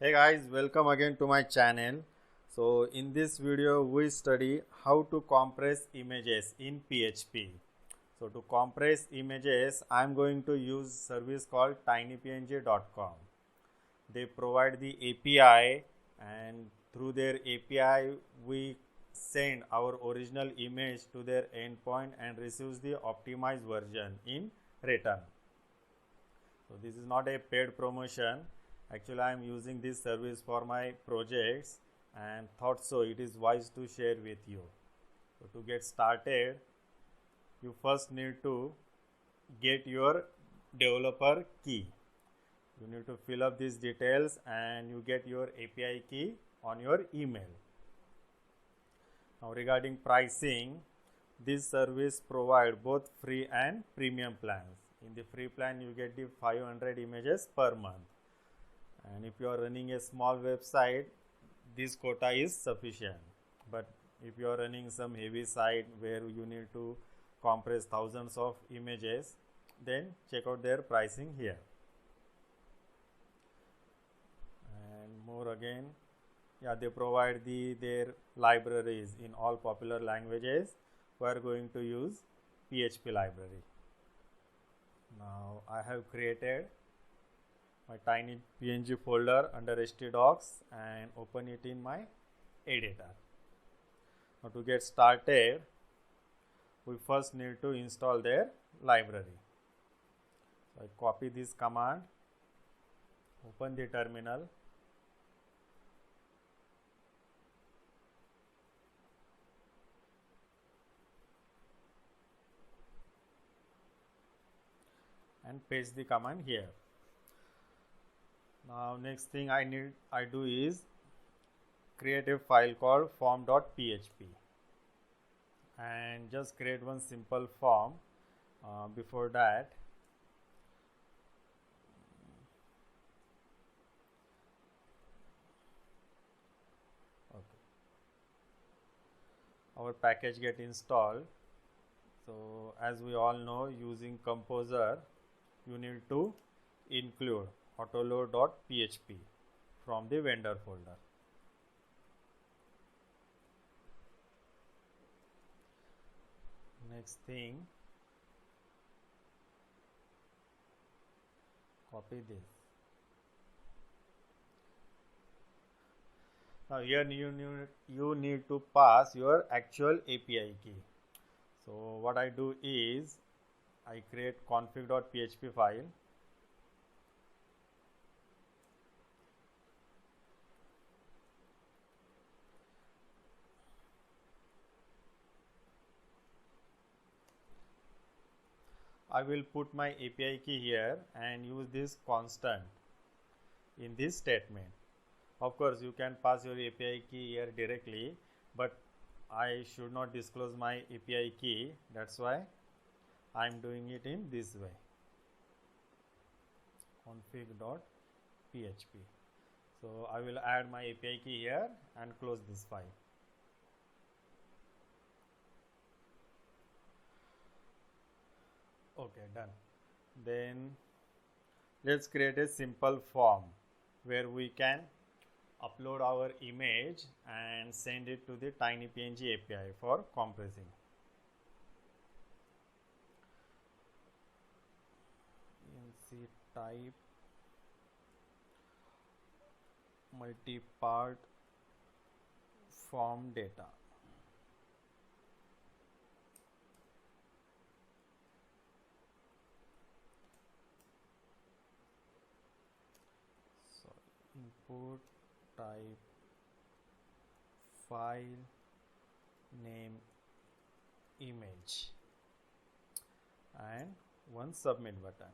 Hey guys, welcome again to my channel. So in this video we study how to compress images in PHP. So to compress images I am going to use service called tinypng.com. They provide the API and through their API we send our original image to their endpoint and receives the optimized version in return. So this is not a paid promotion. Actually I am using this service for my projects and thought so it is wise to share with you. So to get started, you first need to get your developer key. You need to fill up these details and you get your API key on your email. Now regarding pricing, this service provide both free and premium plans. In the free plan you get the 500 images per month, and if you are running a small website this quota is sufficient. But if you are running some heavy site where you need to compress thousands of images, then check out their pricing here. And more again, they provide their libraries in all popular languages. We are going to use PHP library. Now I have created my tiny png folder under htdocs and open it in my editor. Now to get started, we first need to install their library. So I copy this command, open the terminal, and paste the command here. Now next thing I do is create a file called form.php and just create one simple form. Before that, our package get installed. So as we all know, using Composer you need to include autoload.php from the vendor folder. Next thing, copy this. Now here you need to pass your actual API key. So what I do is I create config.php file. I will put my API key here and use this constant in this statement. Of course you can pass your API key here directly, but I should not disclose my API key, that's why I am doing it in this way, config.php. So I will add my API key here and close this file. Okay, done. Then let's create a simple form where we can upload our image and send it to the tinypng API for compressing. enc type multi-part form data. So input type file name image and one submit button.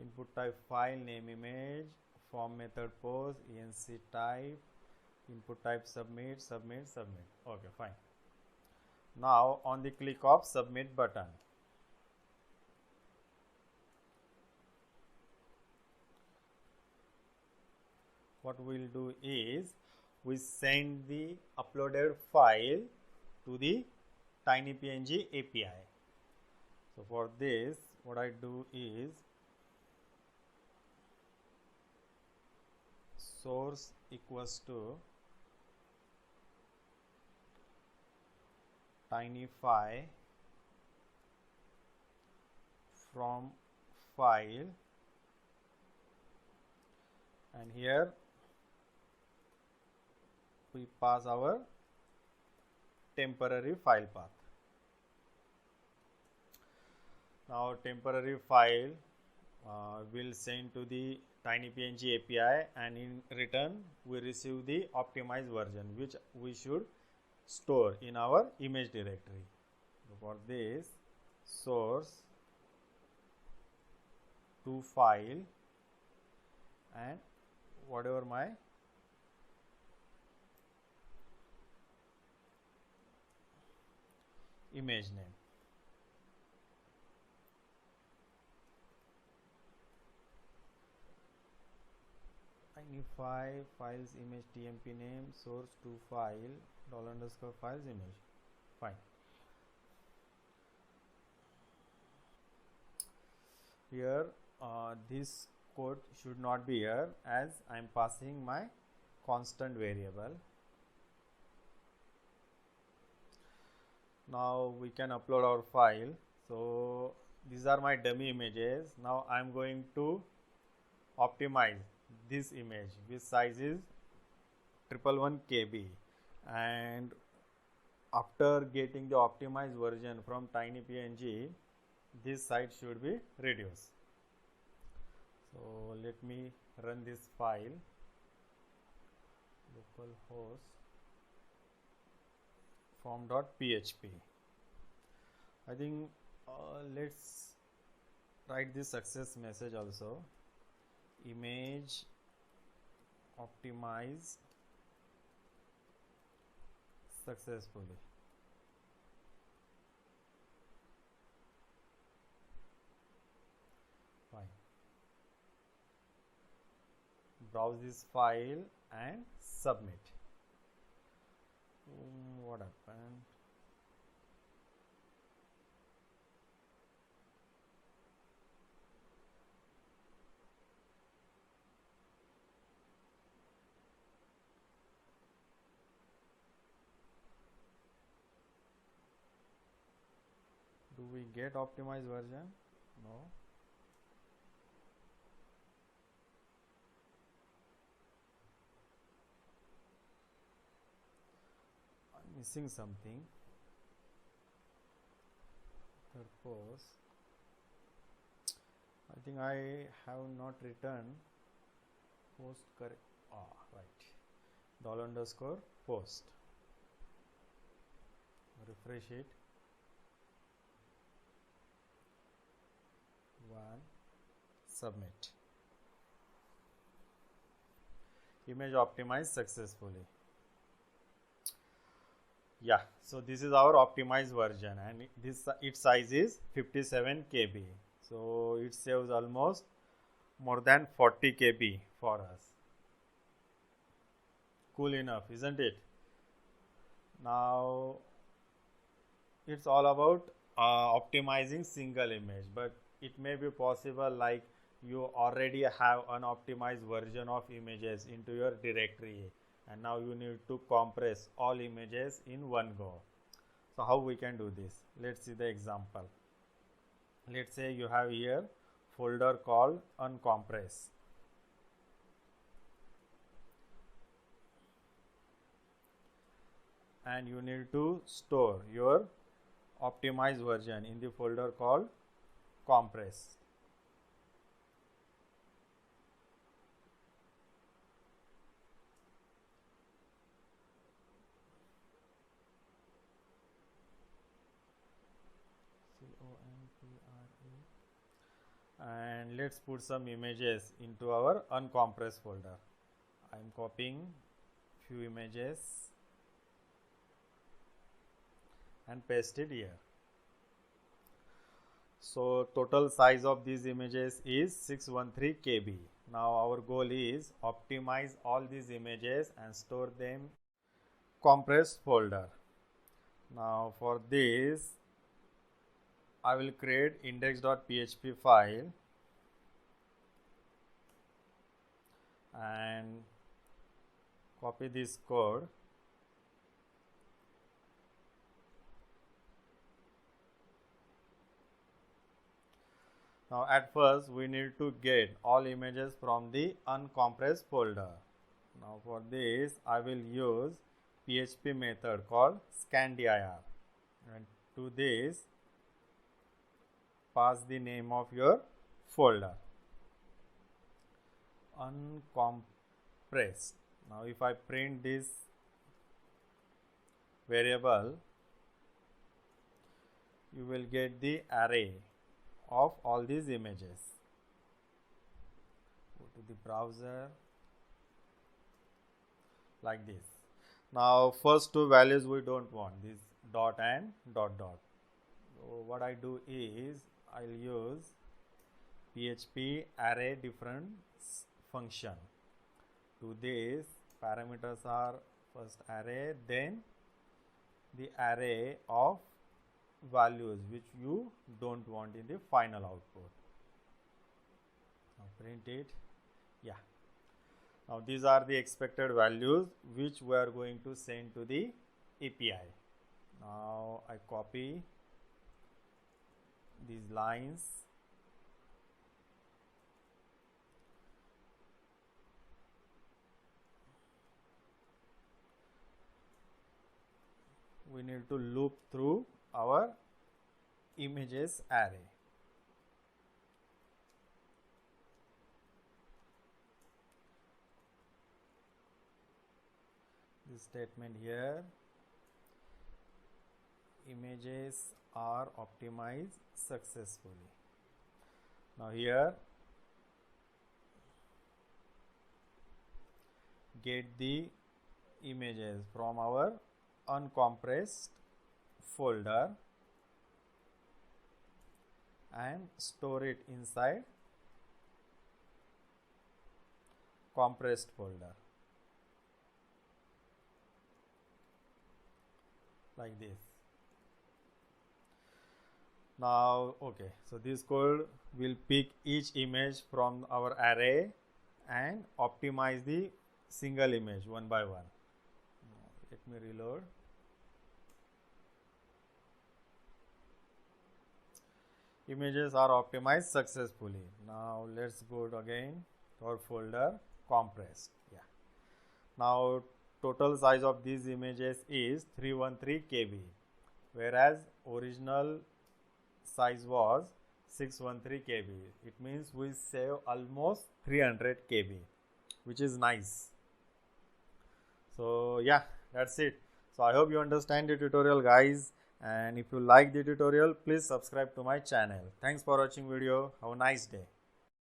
Input type file name image, form method post, enc type, input type submit. Okay, fine. Now on the click of submit button, what we'll do is we send the uploaded file to the TinyPNG API. So for this, what I do is source equals to tinify from file, and here we pass our temporary file path. Now temporary file will send to the TinyPNG API, and in return we receive the optimized version which we should store in our image directory. So for this, source to file and whatever my image name. Tinify files image tmp name, source to file $_files image. Fine. Here this code should not be here, as I am passing my constant variable. Now we can upload our file. So these are my dummy images. Now I am going to optimize this image, which size is 111 KB, and after getting the optimized version from TinyPNG, this size should be reduced. So let me run this file, localhost form.php. I think let's write this success message also. Image optimized successfully. Fine. Browse this file and submit. What happened? Do we get optimized version? No. I'm missing something. Purpose. I think I have not written post correct. Right. $_post. Refresh it. Submit. Image optimized successfully. Yeah, so this is our optimized version, and its size is 57 KB. So it saves almost more than 40 KB for us. Cool enough, isn't it? Now it's all about optimizing single image, but it may be possible like you already have an optimized version of images into your directory, and now you need to compress all images in one go. So how we can do this? Let's see the example. Let's say you have here folder called uncompress. And you need to store your optimized version in the folder called compress. And let's put some images into our uncompressed folder. I am copying few images and paste it here. So total size of these images is 613 KB. Now our goal is optimize all these images and store them compressed folder. Now for this I will create index.php file and copy this code. Now at first we need to get all images from the uncompressed folder. Now for this I will use PHP method called scandir, and to this pass the name of your folder, uncompressed. Now if I print this variable, you will get the array of all these images. Go to the browser like this. Now first two values we don't want, this dot and dot dot. So what I do is I'll use PHP array difference function. To this parameters are first array, then the array of values which you don't want in the final output. Now print it. Yeah. Now these are the expected values which we are going to send to the API. Now I copy these lines. We need to loop through our images array. This statement here, images are optimized successfully. Now here get the images from our uncompressed folder and store it inside compressed folder like this. Now okay, so this code will pick each image from our array and optimize the single image one by one. Let me reload. Images are optimized successfully. Now let's go again to our folder compressed. Yeah. Now total size of these images is 313 KB, whereas original size was 613 KB. It means we save almost 300 KB, which is nice. So yeah, that's it. So I hope you understand the tutorial, guys, and if you like the tutorial, please subscribe to my channel. Thanks for watching video. Have a nice day.